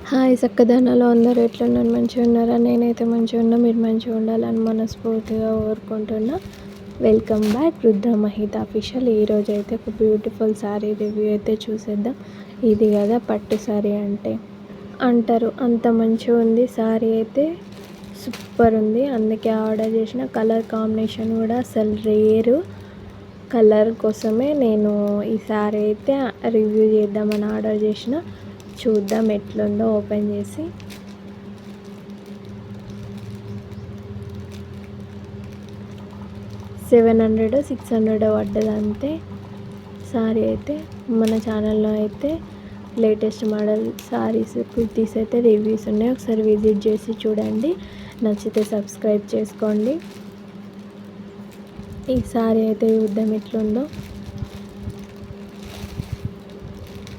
Hi చక్కదనాలు అందరూ ఎట్లున్నారు? మంచిగా ఉన్నారా? నేనైతే మంచిగా ఉన్నా. మీరు మంచిగా ఉండాలని మనస్ఫూర్తిగా కోరుకుంటున్నా. Welcome back Rudra Mahita official. ఈరోజు అయితే ఒక బ్యూటిఫుల్ శారీ రివ్యూ అయితే చూసేద్దాం. ఇది కదా పట్టు శారీ అంటే అంటారు, అంత మంచిగా ఉంది. శారీ అయితే సూపర్ ఉంది. అందుకే ఆర్డర్ చేసిన. కలర్ కాంబినేషన్ కూడా అసలు రేరు. కలర్ కోసమే నేను ఈ శారీ అయితే రివ్యూ చేద్దామని ఆర్డర్ చేసిన. చూద్దాం ఎట్లుందో ఓపెన్ చేసి. $700-600 పడ్డది అంతే. శారీ అయితే మన ఛానల్లో అయితే లేటెస్ట్ మోడల్ శారీస్, కుర్తీస్ అయితే రివ్యూస్ ఉన్నాయి. ఒకసారి విజిట్ చేసి చూడండి. నచ్చితే సబ్స్క్రైబ్ చేసుకోండి. ఈ శారీ అయితే చూద్దాం ఎట్లుందో.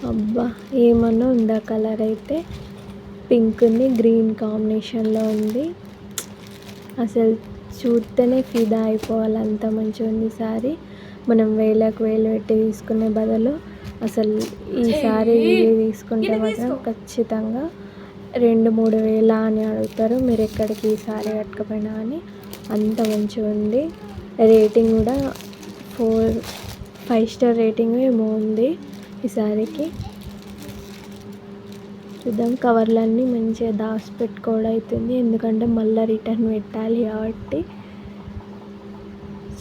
అబ్బా ఏమన్నా ఉందా! కలర్ అయితే పింక్ని గ్రీన్ కాంబినేషన్లో ఉంది. అసలు చూస్తేనే ఫిదా అయిపోవాలి, అంత మంచిగా ఉంది శారీ. మనం వేలకు వేలు పెట్టి తీసుకునే బదులు అసలు ఈ శారీ తీసుకుంటే మాత్రం ఖచ్చితంగా 2-3 వేల అని అడుగుతారు. మీరు ఎక్కడికి ఈ శారీ కట్టుకపోయినా అని. అంత మంచిగా ఉంది. రేటింగ్ కూడా 5 స్టార్ రేటింగ్ ఏమో ఉంది ఈ శారీకి. చూద్దాం. కవర్లన్నీ మంచిగా దాచి పెట్టుకోవడం అవుతుంది, ఎందుకంటే మళ్ళీ రిటర్న్ పెట్టాలి కాబట్టి.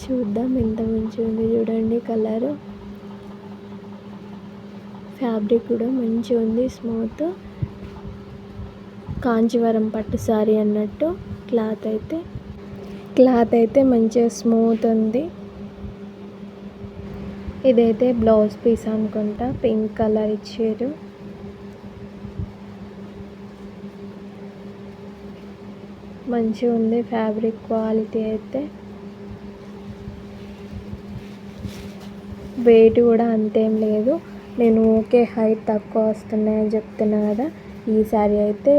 చూద్దాం ఎంత మంచిగా ఉంది చూడండి. కలరు, ఫ్యాబ్రిక్ కూడా మంచిగా ఉంది, స్మూత్. కాంచీవరం పట్టు శారీ అన్నట్టు. క్లాత్ అయితే మంచిగా స్మూత్ ఉంది. ఇదైతే బ్లౌజ్ పీస్ అనుకుంటా, పింక్ కలర్ ఇచ్చారు. మంచిగా ఉంది ఫ్యాబ్రిక్ క్వాలిటీ అయితే. వెయిట్ కూడా అంతేం లేదు. నేను ఓకే హైట్ తక్కువ వస్తున్నాయని చెప్తున్నా కదా. ఈ శారీ అయితే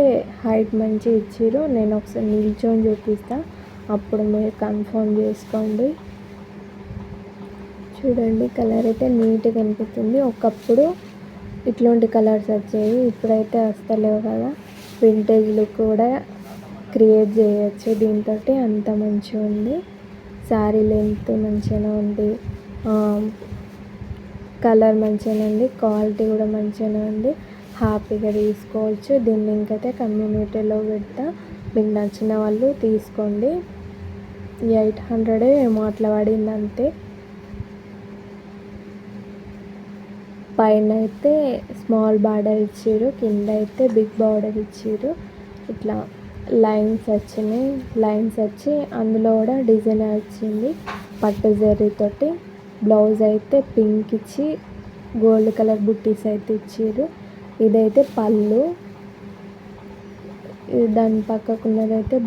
హైట్ మంచిగా ఇచ్చారు. నేను ఒకసారి నిల్చొని చూపిస్తాను, అప్పుడు మీరు కన్ఫర్మ్ చేసుకోండి. చూడండి, కలర్ అయితే నీట్గా అనిపిస్తుంది. ఒకప్పుడు ఇట్లాంటి కలర్స్ వచ్చేవి, ఇప్పుడైతే వస్తలేవు కదా. వింటేజ్ లుక్ కూడా క్రియేట్ చేయొచ్చు దీంతో. అంత మంచిగా ఉంది. శారీ లెంత్ మంచిగా ఉంది, కలర్ మంచిగా ఉంది, క్వాలిటీ కూడా మంచిగా ఉంది. హ్యాపీగా తీసుకోవచ్చు. దీన్ని లింక్ అయితే కమ్యూనిటీలో పెడతా, మీకు నచ్చిన వాళ్ళు తీసుకోండి. 800 ఏమో అట్లా పడింది అంతే. పైన అయితే స్మాల్ బార్డర్ ఇచ్చారు, కింద అయితే బిగ్ బార్డర్ ఇచ్చారు. ఇట్లా లైన్స్ వచ్చినాయి. లైన్స్ వచ్చి అందులో కూడా డిజైన్ వచ్చింది పట్టు జరీతోటి. బ్లౌజ్ అయితే పింక్ ఇచ్చి గోల్డ్ కలర్ బుట్టీస్ అయితే ఇచ్చారు. ఇదైతే పళ్ళు, దాని పక్కకున్నదైతే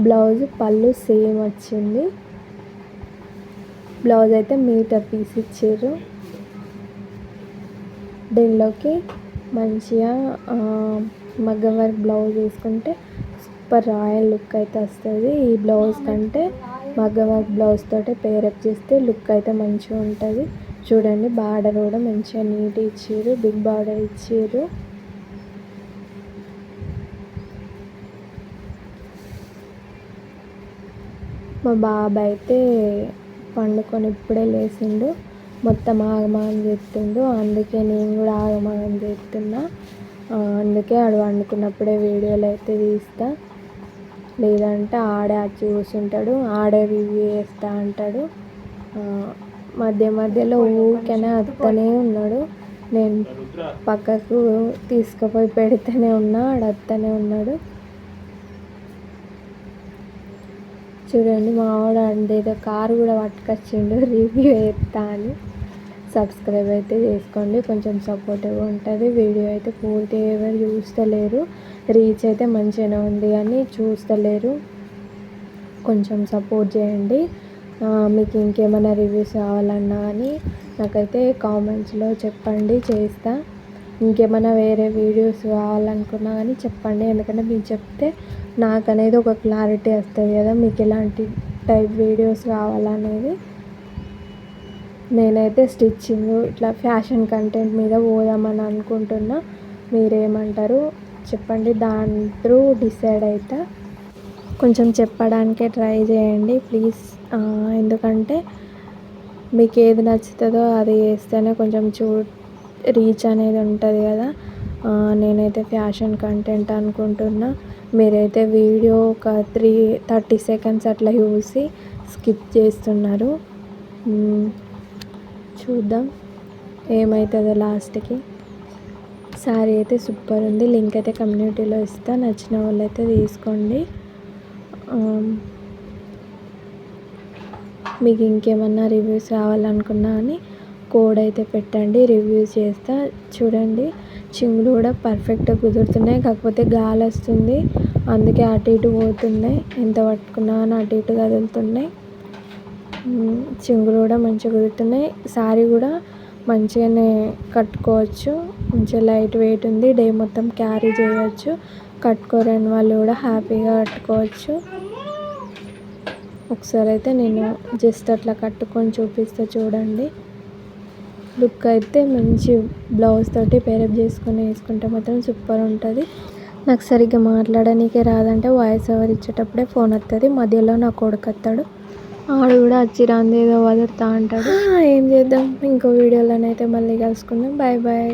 బ్లౌజ్ పళ్ళు సేమ్ వచ్చింది. బ్లౌజ్ అయితే మీటర్ పీస్ ఇచ్చారు. దీనిలోకి మంచిగా మగ్గం వర్క్ బ్లౌజ్ వేసుకుంటే సూపర్ రాయల్ లుక్ అయితే వస్తుంది. ఈ బ్లౌజ్ కంటే మగ్గం వర్క్ బ్లౌజ్ తోటి పేరప్ చేస్తే లుక్ అయితే మంచిగా ఉంటుంది. చూడండి, బార్డర్ కూడా మంచిగా నీట్గా ఇచ్చారు, బిగ్ బార్డర్ ఇచ్చారు. మా బాబు అయితే పండుకొని ఇప్పుడే లేచిండు, మొత్తం ఆగమాగం చేస్తుండు. అందుకే నేను కూడా ఆగమాగం చేస్తున్నా. అందుకే ఆడు వండుకున్నప్పుడే వీడియోలు అయితే తీస్తా, లేదంటే ఆడే వచ్చి కూర్చుంటాడు, ఆడే రివ్యూ చేస్తూ అంటాడు. మధ్యలో ఊరికనే వస్తూనే ఉన్నాడు. నేను పక్కకు తీసుకుపోయి పెడితేనే ఉన్నా, ఆడు వస్తూనే ఉన్నాడు. చూడండి, మా వాడు ఏదో కారు కూడా పట్టుకొచ్చిండు రివ్యూ చేస్తా అని. సబ్స్క్రైబ్ అయితే చేసుకోండి, కొంచెం సపోర్టివ్గా ఉంటుంది. వీడియో అయితే పూర్తిగా ఎవరు చూస్తలేరు, రీచ్ అయితే మంచిగానే ఉంది కానీ చూస్తలేరు. కొంచెం సపోర్ట్ చేయండి. మీకు ఇంకేమైనా రివ్యూస్ కావాలన్నా కానీ నాకైతే కామెంట్స్లో చెప్పండి, చేస్తా. ఇంకేమైనా వేరే వీడియోస్ కావాలనుకున్నా కానీ చెప్పండి, ఎందుకంటే మీరు చెప్తే నాకు అనేది ఒక క్లారిటీ వస్తుంది కదా, మీకు ఎలాంటి టైప్ వీడియోస్ కావాలనేది. నేనైతే స్టిచ్చింగ్ ఇట్లా ఫ్యాషన్ కంటెంట్ మీద పోదామని అనుకుంటున్నా. మీరేమంటారు చెప్పండి, దాని త్రూ డిసైడ్ అవుతా. కొంచెం చెప్పడానికే ట్రై చేయండి ప్లీజ్. ఎందుకంటే మీకు ఏది నచ్చుతుందో అది వేస్తేనే కొంచెం రీచ్ అనేది ఉంటుంది కదా. నేనైతే ఫ్యాషన్ కంటెంట్ అనుకుంటున్నా, మీరైతే వీడియో ఒక 30 సెకండ్స్ అట్లా చూసి స్కిప్ చేస్తున్నారు. చూద్దాం ఏమవుతుందో లాస్ట్కి. శారీ అయితే సూపర్ ఉంది, లింక్ అయితే కమ్యూనిటీలో ఇస్తా, నచ్చిన వాళ్ళు అయితే తీసుకోండి. మీకు ఇంకేమన్నా రివ్యూస్ కావాలనుకున్నా అని కోడ్ అయితే పెట్టండి, రివ్యూస్ చేస్తా. చూడండి చింగులు కూడా పర్ఫెక్ట్గా కుదురుతున్నాయి, కాకపోతే గాలి వస్తుంది అందుకే అటు ఇటు పోతున్నాయి, ఎంత పట్టుకున్నా అని అటు ఇటు కదులుతున్నాయి. చింగులు కూడా మంచిగా కుదురుతున్నాయి. శారీ కూడా మంచిగానే కట్టుకోవచ్చు, మంచిగా లైట్ వెయిట్ ఉంది, డే మొత్తం క్యారీ చేయవచ్చు. కట్టుకోలేని వాళ్ళు కూడా హ్యాపీగా కట్టుకోవచ్చు. ఒకసారి అయితే నేను జస్ట్ అట్లా కట్టుకొని చూపిస్తా చూడండి. లుక్ అయితే మంచి బ్లౌజ్ తోటి పేరప్ చేసుకొని వేసుకుంటే మాత్రం సూపర్ ఉంటుంది. నాకు సరిగ్గా మాట్లాడడానికే రాదంటే వాయిస్ ఓవర్ ఇచ్చేటప్పుడే ఫోన్ వస్తుంది, మధ్యలో నా కొడుకు వస్తాడు, ఆడు కూడా వచ్చి రాంది ఏదో వదులుతా అంటాడు. ఏం చేద్దాం, ఇంకో వీడియోలోనైతే మళ్ళీ కలుసుకుందాం. Bye bye.